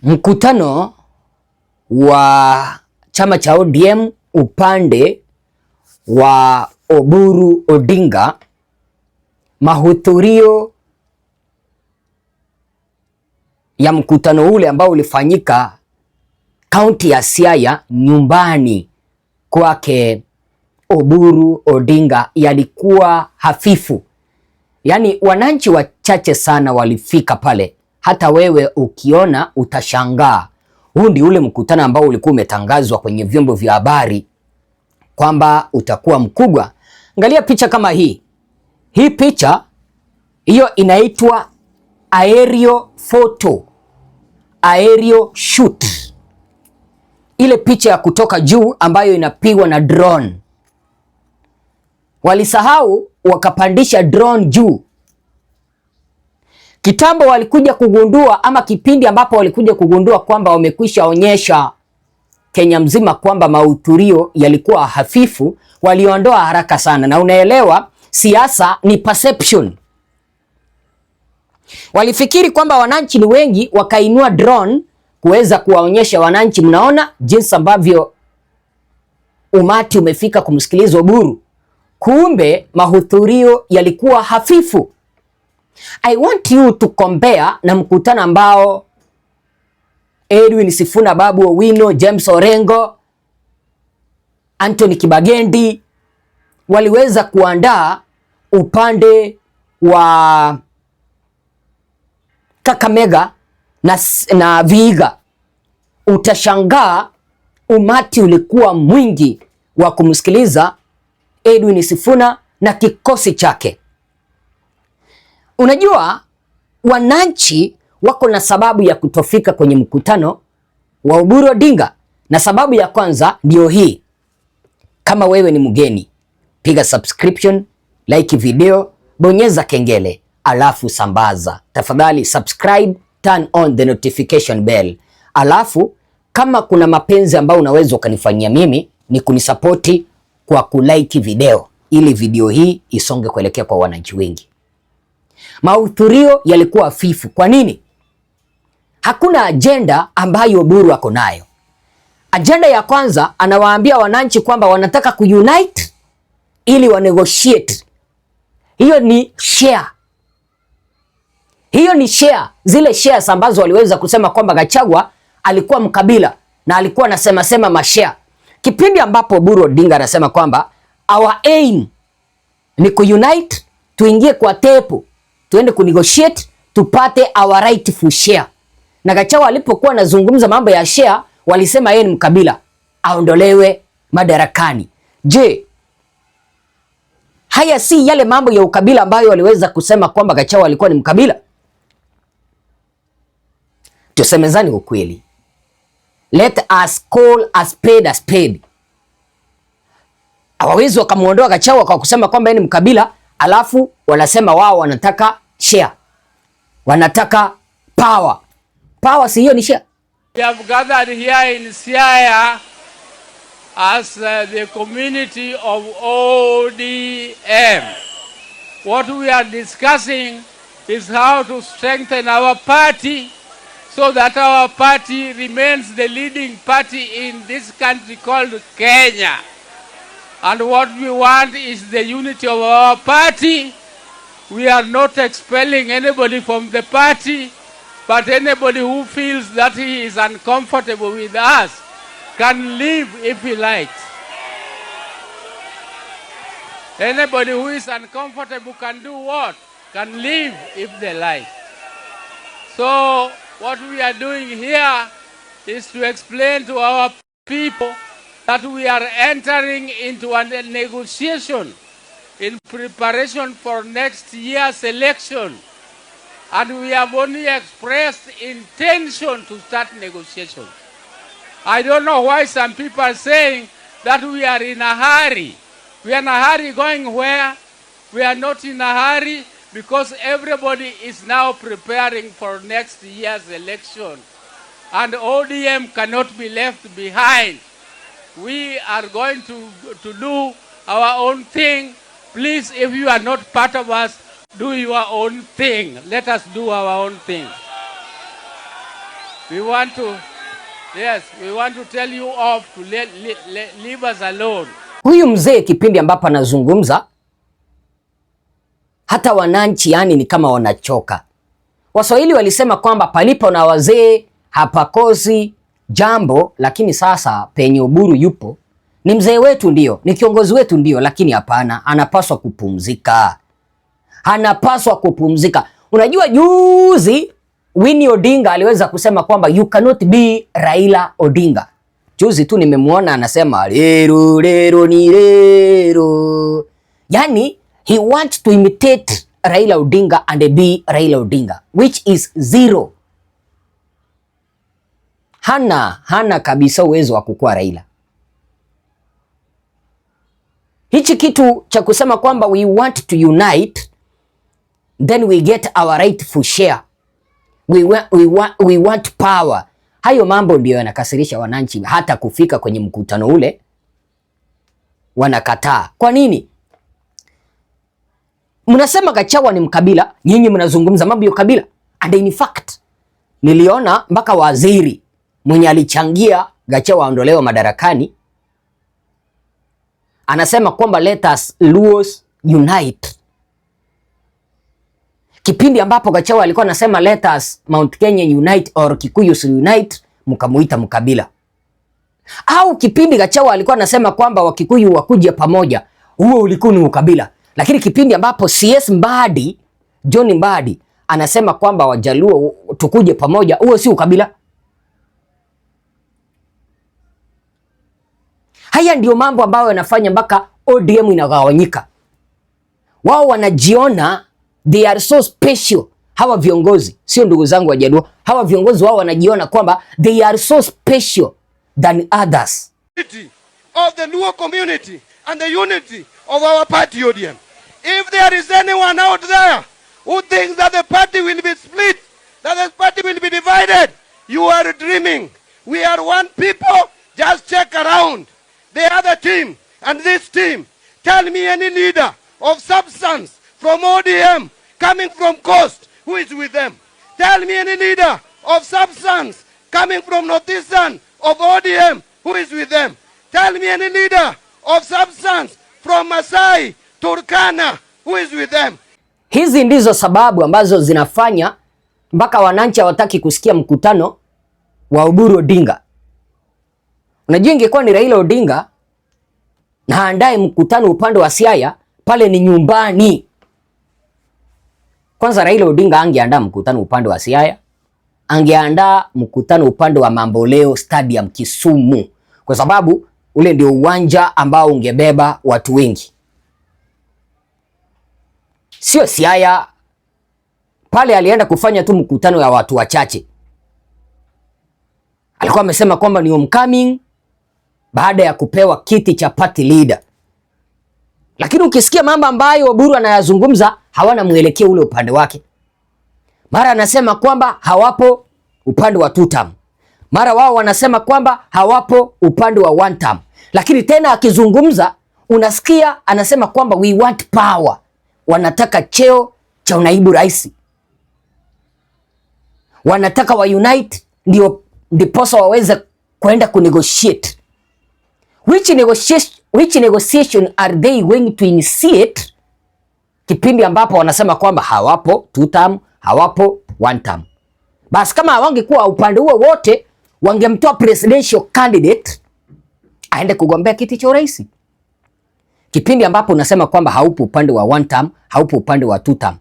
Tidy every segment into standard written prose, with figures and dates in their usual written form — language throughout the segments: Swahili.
Mkutano wa chama cha ODM upande wa Oburu Odinga, mahudhurio ya mkutano ule ambao ulifanyika kaunti ya Siaya nyumbani kwake Oburu Odinga yalikuwa hafifu. Yaani wananchi wachache sana walifika pale. Hata wewe ukiona utashangaa. Huu ndio ule mkutano ambao ulikuwa umetangazwa kwenye vyombo vya habari kwamba utakuwa mkubwa. Angalia picha kama hii. Hii picha hiyo inaitwa aerial photo, aerial shoot. Ile picha ya kutoka juu ambayo inapigwa na drone. Walisahau wakapandisha drone juu. Kitambo walikuja kugundua, ama kipindi ambapo walikuja kugundua kwamba wamekwisha onyesha Kenya mzima kwamba mahudhurio yalikuwa hafifu, waliondoa haraka sana. Na unaelewa siasa ni perception. Walifikiri kwamba wananchi ni wengi, wakainua drone kuweza kuwaonyesha wananchi, mnaona jinsi ambavyo umati umefika kumsikiliza Oburu. Kumbe mahudhurio yalikuwa hafifu. I want you to compare na mkutano ambao Edwin Sifuna, Babu Owino, James Orengo, Anthony Kibagendi waliweza kuandaa upande wa Kakamega na Vihiga. Utashangaa umati ulikuwa mwingi wa kumsikiliza Edwin Sifuna na kikosi chake. Unajua wananchi wako na sababu ya kutofika kwenye mkutano wa Oburu Odinga, na sababu ya kwanza ndio hii. Kama wewe ni mgeni, piga subscription, like video, bonyeza kengele, alafu sambaza. Tafadhali subscribe, turn on the notification bell. Alafu kama kuna mapenzi ambayo unaweza ukanifanyia mimi ni kunisapoti kwa kulike video, ili video hii isonge kuelekea kwa wananchi wengi. Mahudhurio yalikuwa hafifu. Kwa nini? Hakuna agenda ambayo Oburu ako nayo. Agenda ya kwanza, anawaambia wananchi kwamba wanataka kuunite ili wa negotiate. Hiyo ni share. Hiyo ni share. Zile shares ambazo waliweza kusema kwamba Gachagua alikuwa mkabila na alikuwa anasema mashare. Kipindi ambapo Oburu Odinga anasema kwamba our aim ni kuunite, tuingie kwa tepo, tuende kunegotiate, tupate our rightful share. Na Gachagua alipokuwa anazungumza mambo ya share, walisema yeye ni mkabila, aondolewe madarakani. Je, haya si yale mambo ya ukabila ambayo waliweza kusema kwamba Gachagua alikuwa ni mkabila? Tusemezani ukweli. Let us call a spade a spade. Hawawezi wakamuondoa Gachagua kwa kusema kwamba yeye ni mkabila, alafu wanasema wao wanataka share. Wanataka power. Power si hiyo ni share. We have gathered here in Siaya as the community of ODM. What we are discussing is how to strengthen our party so that our party remains the leading party in this country called Kenya. And what we want is the unity of our party. We are not expelling anybody from the party, but anybody who feels that he is uncomfortable with us can leave if he likes. Anybody who is uncomfortable can do what? Can leave if they like. So what we are doing here is to explain to our people that we are entering into a negotiation in preparation for next year's election. And we have only expressed intention to start negotiation. I don't know why some people are saying that we are in a hurry. We are in a hurry going where? We are not in a hurry because everybody is now preparing for next year's election. And ODM cannot be left behind. We are going to do our own thing. Please, if you are not part of us, do your own thing. Let us do our own thing. we want to tell you off to leave us alone. Huyu mzee kipindi ambapo anazungumza, hata wananchi yani ni kama wanachoka. Waswahili walisema kwamba palipo na wazee hapakosi jambo, lakini sasa penye Oburu yupo, ni mzee wetu ndio, ni kiongozi wetu ndio, lakini hapana, anapaswa kupumzika. Anapaswa kupumzika. Unajua juzi Winnie Odinga aliweza kusema kwamba you cannot be Raila Odinga. Juzi tu nimemuona anasema lero lero ni lero. Yani he wants to imitate Raila Odinga and be Raila Odinga, which is zero. Hana kabisa uwezo wa kukua Raila. Hichi kitu cha kusema kwamba we want to unite, then we get our rightful share. We want power. Hayo mambo ndio yanakasirisha wananchi, hata kufika kwenye mkutano ule wanakataa. Kwa nini? Mnasema Gachagua ni mkabila, nyinyi mnazungumza mambo ya kabila. And in fact, niliona mpaka waziri mwenye alichangia Gachagua aondolewe madarakani anasema kwamba let us Luos unite. Kipindi ambapo Gachagua alikuwa anasema let us Mount Kenya unite or Kikuyus unite, mkamuita mkabila. Au kipindi Gachagua alikuwa anasema kwamba Wakikuyu wakuje pamoja, huo ulikuwa ni ukabila. Lakini kipindi ambapo CS Mbadi, John Mbadi anasema kwamba Wajaluo tukuje pamoja, huo si ukabila. Haya ndio mambo ambayo yanafanya mpaka ODM inagawanyika. Wao wanajiona they are so special. Hawa viongozi, sio ndugu zangu Wajaluo, hawa viongozi wao wanajiona kwamba they are so special than others. Of the Luo community and the unity of our party ODM. If there is anyone out there who thinks that the party will be split, that the party will be divided, you are dreaming. We are one people. Just check around the other team and this team. Tell me any leader of substance from ODM coming from Coast who is with them. Tell me any leader of substance coming from Northeastern of ODM who is with them. Tell me any leader of substance from Masai, Turkana who is with them. Hizi ndizo sababu ambazo zinafanya mpaka wananchi hawataki kusikia mkutano wa Oburu Odinga. Unajua ingekuwa ni Raila Odinga na haandae mkutano upande wa Siaya, pale ni nyumbani. Kwanza Raila Odinga angeandaa mkutano upande wa Siaya, angeandaa mkutano upande wa Mamboleo Stadium Kisumu, kwa sababu ule ndio uwanja ambao ungebeba watu wengi. Sio Siaya, pale alienda kufanya tu mkutano ya watu wachache. Alikuwa amesema kwamba ni homecoming baada ya kupewa kiti cha party leader. Lakini ukisikia mambo ambayo Oburu anayazungumza, hawana mwelekeo ule upande wake. Mara anasema kwamba hawapo upande wa two term. Mara wao wanasema kwamba hawapo upande wa one term. Lakini tena akizungumza unasikia anasema kwamba we want power. Wanataka cheo cha naibu rais. Wanataka wa unite ndiposa waweze kwenda kunegotiate. Which negotiation are they going to initiate? Kipindi ambapo wanasema kwamba hawapo two term, hawapo one term. Basi kama hawangekuwa upande huo wote, wangemtoa presidential candidate aende kugombea kiti cha urais. Kipindi ambapo unasema kwamba haupo upande wa one term, haupo upande wa two term,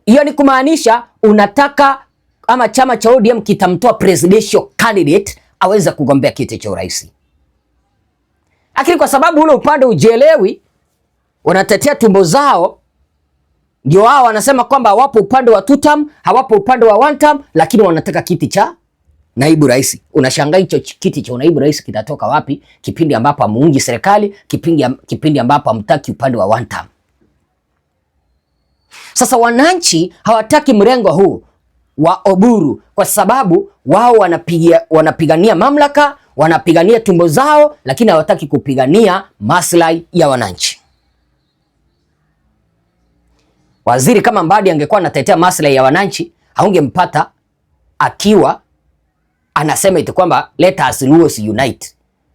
hiyo ni kumaanisha unataka ama chama cha ODM kitamtoa presidential candidate aweza kugombea kiti cha urais. Lakini kwa sababu ule upande ujielewi, wanatetea tumbo zao, ndio wao wanasema kwamba hawapo upande wa two term, hawapo upande wa one term, lakini wanataka kiti cha naibu rais. Unashangaa hicho kiti cha naibu rais kitatoka wapi kipindi ambapo amuungi serikali, kipindi ambapo hamtaki upande wa one term. Sasa wananchi hawataki mrengo huu wa Oburu kwa sababu wao wanapigania mamlaka, wanapigania tumbo zao, lakini hawataki kupigania maslahi ya wananchi. Waziri kama Mbadi angekuwa anatetea maslahi ya wananchi, haungempata akiwa anasema eti kwamba let us Luos unite.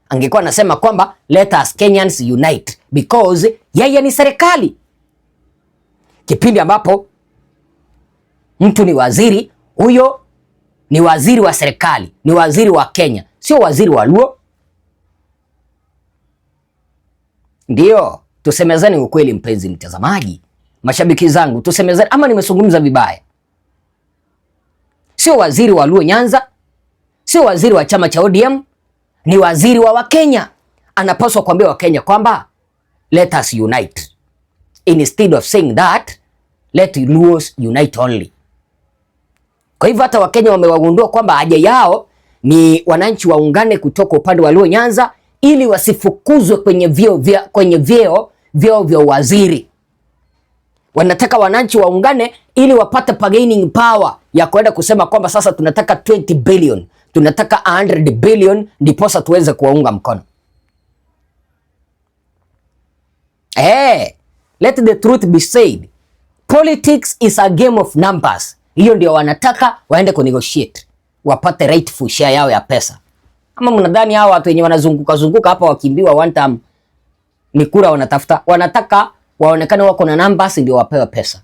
Angekuwa anasema kwamba let us Kenyans unite, because yeye ni serikali. Kipindi ambapo mtu ni waziri, huyo ni waziri wa serikali, ni waziri wa Kenya, sio waziri wa Luo. Ndio, tusemezane ukweli mpenzi mtazamaji. Mashabiki zangu, tusemezane, ama nimezungumza vibaya? Sio waziri wa Luo Nyanza, sio waziri wa chama cha ODM, ni waziri wa Wakenya. Anapaswa kuambia Wakenya kwamba let us unite, instead of saying that let Luos unite only. Kwa hivyo hata Wakenya wamewagundua kwamba haja yao ni wananchi waungane kutoka upande wa Luo Nyanza ili wasifukuzwe kwenye vyeo vya waziri. Wanataka wananchi waungane ili wapate bargaining power ya kwenda kusema kwamba sasa tunataka 20 billion, tunataka 100 billion ndiposa tuweze kuwaunga mkono. Let the truth be said. Politics is a game of numbers. Hiyo ndio wanataka waende kunegotiate, wapate rightful share yao ya pesa. Ama mnadhani hao watu wenye wanazunguka hapa wakimbiwa one time ni kura wanatafuta? Wanataka waonekane wako na numbers ndio wapewe pesa.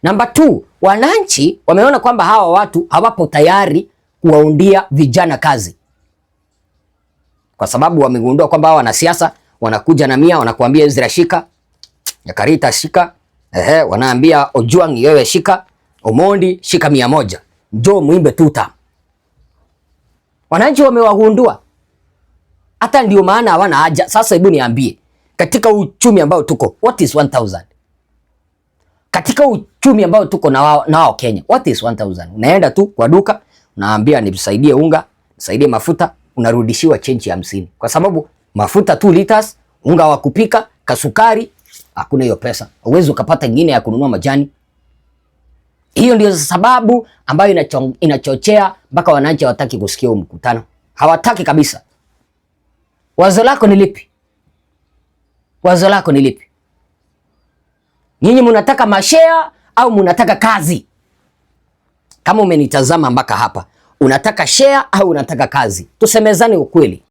Number 2, wananchi wameona kwamba hawa watu hawapo tayari kuwaundia vijana kazi, kwa sababu wamegundua kwamba hawa wanasiasa wanakuja na 100, wanakuambia Ezra shika, Nyakarita shika, wanaambia Ojwang wewe shika, Omondi shika 100, njoo muimbe 2 term. Wananchi wamewagundua, hata ndio maana hawana haja. Sasa hebu niambie, katika uchumi ambao tuko, what is 1000? Katika uchumi ambao tuko na wao Kenya, what is 1000? Unaenda tu kwa duka, unaambia nisaidie unga, nisaidie mafuta, unarudishiwa change ya 50. Kwa sababu mafuta 2 liters, unga wa kupika, kasukari, hakuna hiyo pesa. Uwezo ukapata nyingine ya kununua majani. Hiyo ndio sababu ambayo inachochea mpaka wananchi hawataki kusikia mkutano. Hawataki kabisa. Wazo lako ni lipi? Wazo lako ni lipi? Nyinyi mnataka mashare au mnataka kazi? Kama umenitazama mpaka hapa, unataka share au unataka kazi? Tusemezane ukweli.